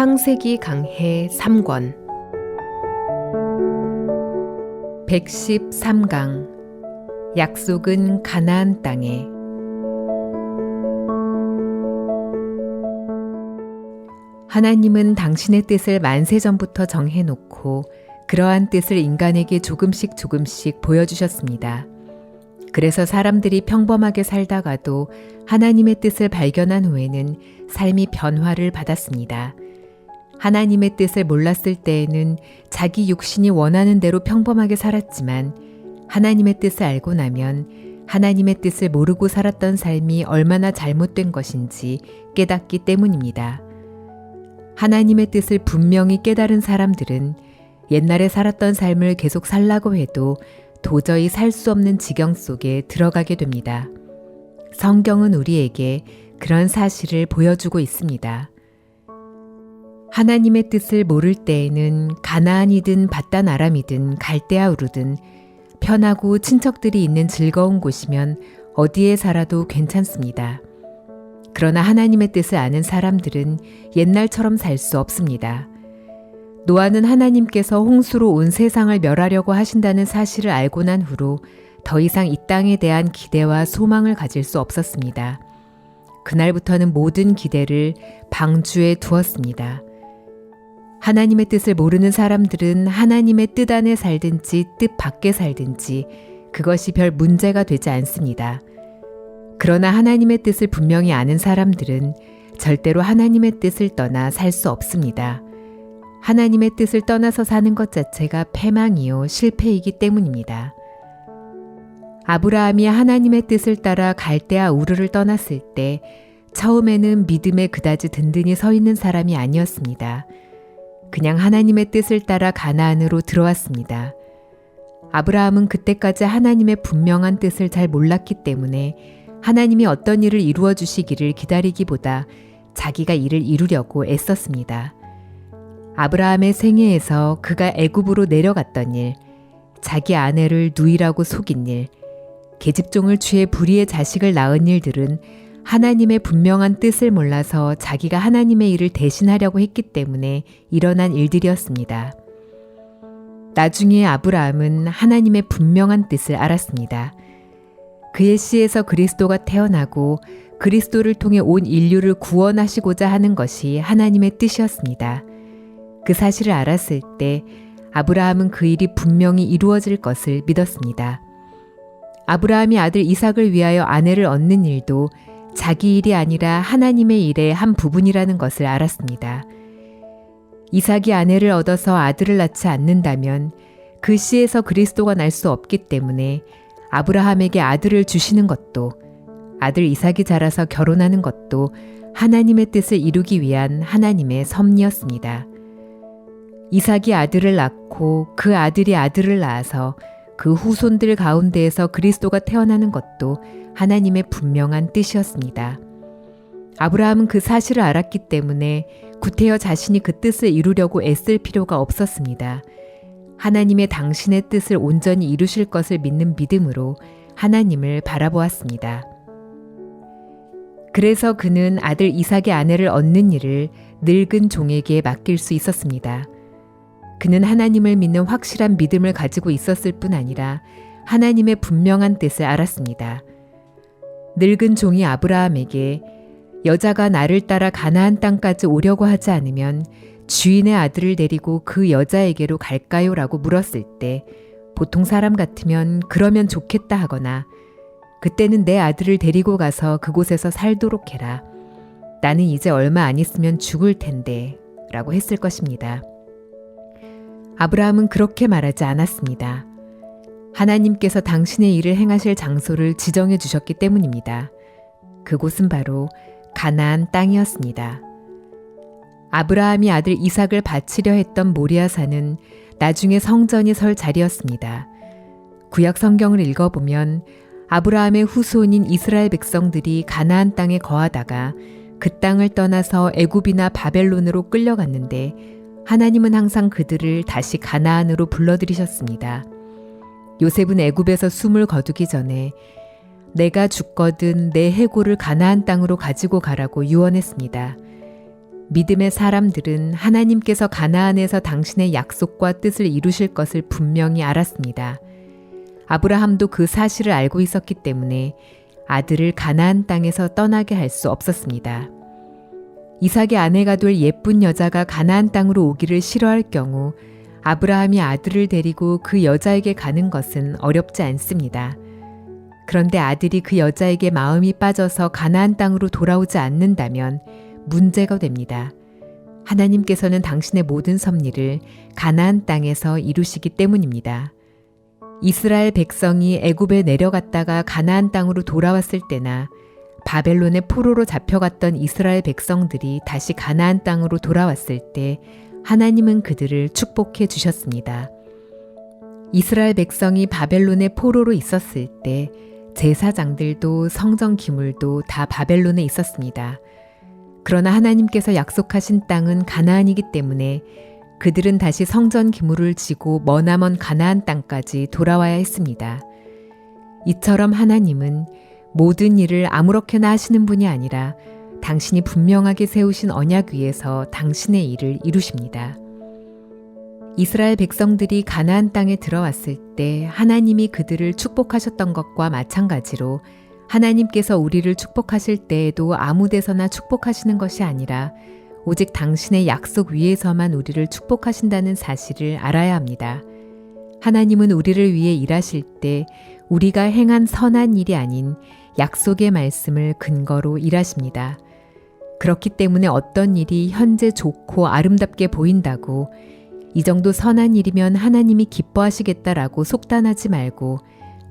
창세기 강해 3권 113강 약속은 가나안 땅에. 하나님은 당신의 뜻을 만세전부터 정해놓고 그러한 뜻을 인간에게 조금씩 보여주셨습니다. 그래서 사람들이 평범하게 살다가도 하나님의 뜻을 발견한 후에는 삶이 변화를 받았습니다. 하나님의 뜻을 몰랐을 때에는 자기 육신이 원하는 대로 평범하게 살았지만 하나님의 뜻을 알고 나면 하나님의 뜻을 모르고 살았던 삶이 얼마나 잘못된 것인지 깨닫기 때문입니다. 하나님의 뜻을 분명히 깨달은 사람들은 옛날에 살았던 삶을 계속 살라고 해도 도저히 살 수 없는 지경 속에 들어가게 됩니다. 성경은 우리에게 그런 사실을 보여주고 있습니다. 하나님의 뜻을 모를 때에는 가나안이든 밧단 아람이든 갈대아 우르든 편하고 친척들이 있는 즐거운 곳이면 어디에 살아도 괜찮습니다. 그러나 하나님의 뜻을 아는 사람들은 옛날처럼 살 수 없습니다. 노아는 하나님께서 홍수로 온 세상을 멸하려고 하신다는 사실을 알고 난 후로 더 이상 이 땅에 대한 기대와 소망을 가질 수 없었습니다. 그날부터는 모든 기대를 방주에 두었습니다. 하나님의 뜻을 모르는 사람들은 하나님의 뜻 안에 살든지 뜻 밖에 살든지 그것이 별 문제가 되지 않습니다. 그러나 하나님의 뜻을 분명히 아는 사람들은 절대로 하나님의 뜻을 떠나 살 수 없습니다. 하나님의 뜻을 떠나서 사는 것 자체가 패망이요 실패이기 때문입니다. 아브라함이 하나님의 뜻을 따라 갈대아 우르를 떠났을 때 처음에는 믿음에 그다지 든든히 서 있는 사람이 아니었습니다. 그냥 하나님의 뜻을 따라 가나안으로 들어왔습니다. 아브라함은 그때까지 하나님의 분명한 뜻을 잘 몰랐기 때문에 하나님이 어떤 일을 이루어 주시기를 기다리기보다 자기가 이를 이루려고 애썼습니다. 아브라함의 생애에서 그가 애굽으로 내려갔던 일, 자기 아내를 누이라고 속인 일, 계집종을 취해 불의의 자식을 낳은 일들은 하나님의 분명한 뜻을 몰라서 자기가 하나님의 일을 대신하려고 했기 때문에 일어난 일들이었습니다. 나중에 아브라함은 하나님의 분명한 뜻을 알았습니다. 그의 씨에서 그리스도가 태어나고 그리스도를 통해 온 인류를 구원하시고자 하는 것이 하나님의 뜻이었습니다. 그 사실을 알았을 때 아브라함은 그 일이 분명히 이루어질 것을 믿었습니다. 아브라함이 아들 이삭을 위하여 아내를 얻는 일도 자기 일이 아니라 하나님의 일의 한 부분이라는 것을 알았습니다. 이삭이 아내를 얻어서 아들을 낳지 않는다면 그 씨에서 그리스도가 날 수 없기 때문에 아브라함에게 아들을 주시는 것도 아들 이삭이 자라서 결혼하는 것도 하나님의 뜻을 이루기 위한 하나님의 섭리였습니다. 이삭이 아들을 낳고 그 아들이 아들을 낳아서 그 후손들 가운데에서 그리스도가 태어나는 것도 하나님의 분명한 뜻이었습니다. 아브라함은 그 사실을 알았기 때문에 구태여 자신이 그 뜻을 이루려고 애쓸 필요가 없었습니다. 하나님의 당신의 뜻을 온전히 이루실 것을 믿는 믿음으로 하나님을 바라보았습니다. 그래서 그는 아들 이삭의 아내를 얻는 일을 늙은 종에게 맡길 수 있었습니다. 그는 하나님을 믿는 확실한 믿음을 가지고 있었을 뿐 아니라 하나님의 분명한 뜻을 알았습니다. 늙은 종이 아브라함에게 여자가 나를 따라 가나안 땅까지 오려고 하지 않으면 주인의 아들을 데리고 그 여자에게로 갈까요? 라고 물었을 때 보통 사람 같으면 그러면 좋겠다 하거나 그때는 내 아들을 데리고 가서 그곳에서 살도록 해라. 나는 이제 얼마 안 있으면 죽을 텐데 라고 했을 것입니다. 아브라함은 그렇게 말하지 않았습니다. 하나님께서 당신의 일을 행하실 장소를 지정해 주셨기 때문입니다. 그곳은 바로 가나안 땅이었습니다. 아브라함이 아들 이삭을 바치려 했던 모리아산은 나중에 성전이 설 자리였습니다. 구약 성경을 읽어보면 아브라함의 후손인 이스라엘 백성들이 가나안 땅에 거하다가 그 땅을 떠나서 애굽이나 바벨론으로 끌려갔는데 하나님은 항상 그들을 다시 가나안으로 불러들이셨습니다. 요셉은 애굽에서 숨을 거두기 전에 내가 죽거든 내 해골을 가나안 땅으로 가지고 가라고 유언했습니다. 믿음의 사람들은 하나님께서 가나안에서 당신의 약속과 뜻을 이루실 것을 분명히 알았습니다. 아브라함도 그 사실을 알고 있었기 때문에 아들을 가나안 땅에서 떠나게 할 수 없었습니다. 이삭의 아내가 될 예쁜 여자가 가나안 땅으로 오기를 싫어할 경우 아브라함이 아들을 데리고 그 여자에게 가는 것은 어렵지 않습니다. 그런데 아들이 그 여자에게 마음이 빠져서 가나안 땅으로 돌아오지 않는다면 문제가 됩니다. 하나님께서는 당신의 모든 섭리를 가나안 땅에서 이루시기 때문입니다. 이스라엘 백성이 애굽에 내려갔다가 가나안 땅으로 돌아왔을 때나 바벨론의 포로로 잡혀갔던 이스라엘 백성들이 다시 가나안 땅으로 돌아왔을 때 하나님은 그들을 축복해 주셨습니다. 이스라엘 백성이 바벨론의 포로로 있었을 때 제사장들도 성전 기물도 다 바벨론에 있었습니다. 그러나 하나님께서 약속하신 땅은 가나안이기 때문에 그들은 다시 성전 기물을 지고 머나먼 가나안 땅까지 돌아와야 했습니다. 이처럼 하나님은 모든 일을 아무렇게나 하시는 분이 아니라 당신이 분명하게 세우신 언약 위에서 당신의 일을 이루십니다. 이스라엘 백성들이 가나안 땅에 들어왔을 때 하나님이 그들을 축복하셨던 것과 마찬가지로 하나님께서 우리를 축복하실 때에도 아무 데서나 축복하시는 것이 아니라 오직 당신의 약속 위에서만 우리를 축복하신다는 사실을 알아야 합니다. 하나님은 우리를 위해 일하실 때 우리가 행한 선한 일이 아닌 약속의 말씀을 근거로 일하십니다. 그렇기 때문에 어떤 일이 현재 좋고 아름답게 보인다고 이 정도 선한 일이면 하나님이 기뻐하시겠다라고 속단하지 말고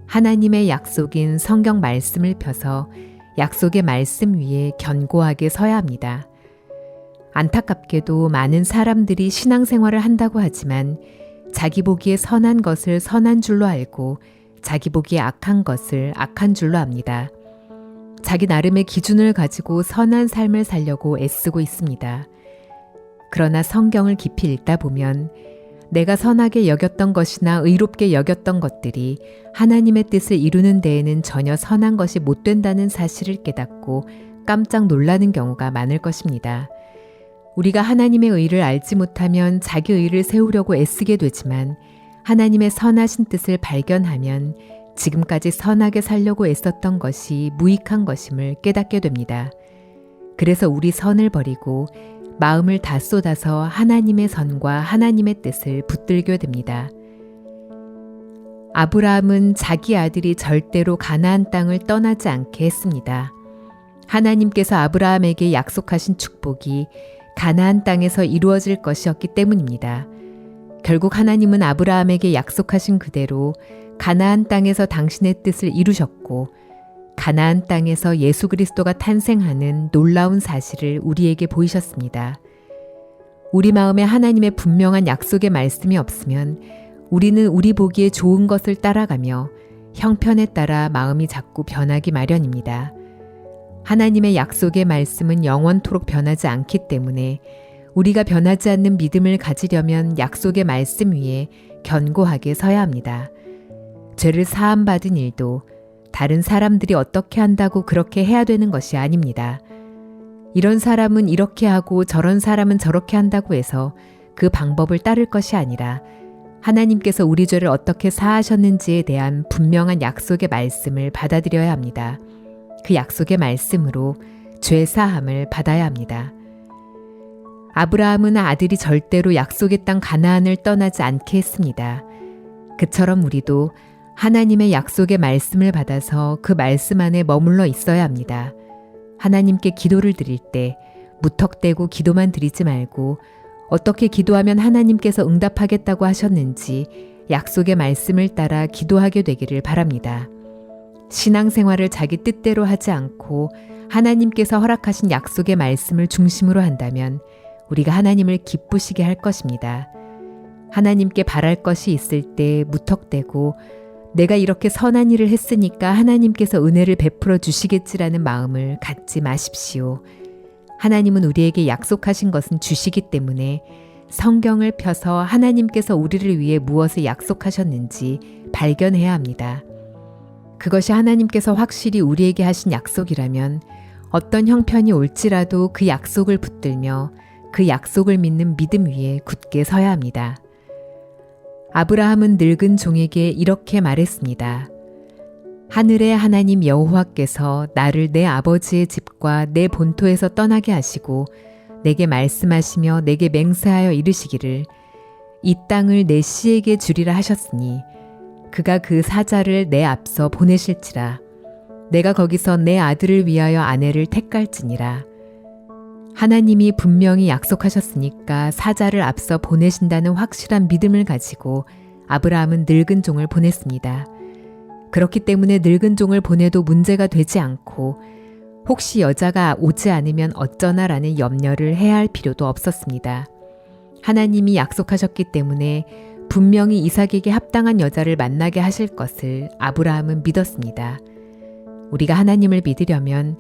하나님의 약속인 성경 말씀을 펴서 약속의 말씀 위에 견고하게 서야 합니다. 안타깝게도 많은 사람들이 신앙생활을 한다고 하지만 자기 보기에 선한 것을 선한 줄로 알고 자기 보기에 악한 것을 악한 줄로 압니다. 자기 나름의 기준을 가지고 선한 삶을 살려고 애쓰고 있습니다. 그러나 성경을 깊이 읽다 보면 내가 선하게 여겼던 것이나 의롭게 여겼던 것들이 하나님의 뜻을 이루는 데에는 전혀 선한 것이 못 된다는 사실을 깨닫고 깜짝 놀라는 경우가 많을 것입니다. 우리가 하나님의 의를 알지 못하면 자기 의를 세우려고 애쓰게 되지만 하나님의 선하신 뜻을 발견하면 지금까지 선하게 살려고 애썼던 것이 무익한 것임을 깨닫게 됩니다. 그래서 우리 선을 버리고 마음을 다 쏟아서 하나님의 선과 하나님의 뜻을 붙들게 됩니다. 아브라함은 자기 아들이 절대로 가나안 땅을 떠나지 않게 했습니다. 하나님께서 아브라함에게 약속하신 축복이 가나안 땅에서 이루어질 것이었기 때문입니다. 결국 하나님은 아브라함에게 약속하신 그대로 가나안 땅에서 당신의 뜻을 이루셨고 가나안 땅에서 예수 그리스도가 탄생하는 놀라운 사실을 우리에게 보이셨습니다. 우리 마음에 하나님의 분명한 약속의 말씀이 없으면 우리는 우리 보기에 좋은 것을 따라가며 형편에 따라 마음이 자꾸 변하기 마련입니다. 하나님의 약속의 말씀은 영원토록 변하지 않기 때문에 우리가 변하지 않는 믿음을 가지려면 약속의 말씀 위에 견고하게 서야 합니다. 죄를 사함받은 일도 다른 사람들이 어떻게 한다고 그렇게 해야 되는 것이 아닙니다. 이런 사람은 이렇게 하고 저런 사람은 저렇게 한다고 해서 그 방법을 따를 것이 아니라 하나님께서 우리 죄를 어떻게 사하셨는지에 대한 분명한 약속의 말씀을 받아들여야 합니다. 그 약속의 말씀으로 죄 사함을 받아야 합니다. 아브라함은 아들이 절대로 약속의 땅 가나안을 떠나지 않게 했습니다. 그처럼 우리도 하나님의 약속의 말씀을 받아서 그 말씀 안에 머물러 있어야 합니다. 하나님께 기도를 드릴 때 무턱대고 기도만 드리지 말고 어떻게 기도하면 하나님께서 응답하겠다고 하셨는지 약속의 말씀을 따라 기도하게 되기를 바랍니다. 신앙생활을 자기 뜻대로 하지 않고 하나님께서 허락하신 약속의 말씀을 중심으로 한다면 우리가 하나님을 기쁘시게 할 것입니다. 하나님께 바랄 것이 있을 때 무턱대고 내가 이렇게 선한 일을 했으니까 하나님께서 은혜를 베풀어 주시겠지라는 마음을 갖지 마십시오. 하나님은 우리에게 약속하신 것은 주시기 때문에 성경을 펴서 하나님께서 우리를 위해 무엇을 약속하셨는지 발견해야 합니다. 그것이 하나님께서 확실히 우리에게 하신 약속이라면 어떤 형편이 올지라도 그 약속을 붙들며 그 약속을 믿는 믿음 위에 굳게 서야 합니다. 아브라함은 늙은 종에게 이렇게 말했습니다. 하늘의 하나님 여호와께서 나를 내 아버지의 집과 내 본토에서 떠나게 하시고 내게 말씀하시며 내게 맹세하여 이르시기를 이 땅을 내 씨에게 주리라 하셨으니 그가 그 사자를 내 앞서 보내실지라. 내가 거기서 내 아들을 위하여 아내를 택갈지니라. 하나님이 분명히 약속하셨으니까 사자를 앞서 보내신다는 확실한 믿음을 가지고 아브라함은 늙은 종을 보냈습니다. 그렇기 때문에 늙은 종을 보내도 문제가 되지 않고 혹시 여자가 오지 않으면 어쩌나라는 염려를 해야 할 필요도 없었습니다. 하나님이 약속하셨기 때문에 분명히 이삭에게 합당한 여자를 만나게 하실 것을 아브라함은 믿었습니다. 우리가 하나님을 믿으려면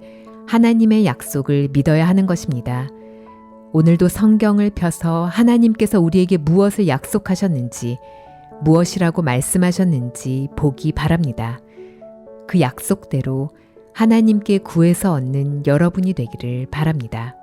하나님의 약속을 믿어야 하는 것입니다. 오늘도 성경을 펴서 하나님께서 우리에게 무엇을 약속하셨는지, 무엇이라고 말씀하셨는지 보기 바랍니다. 그 약속대로 하나님께 구해서 얻는 여러분이 되기를 바랍니다.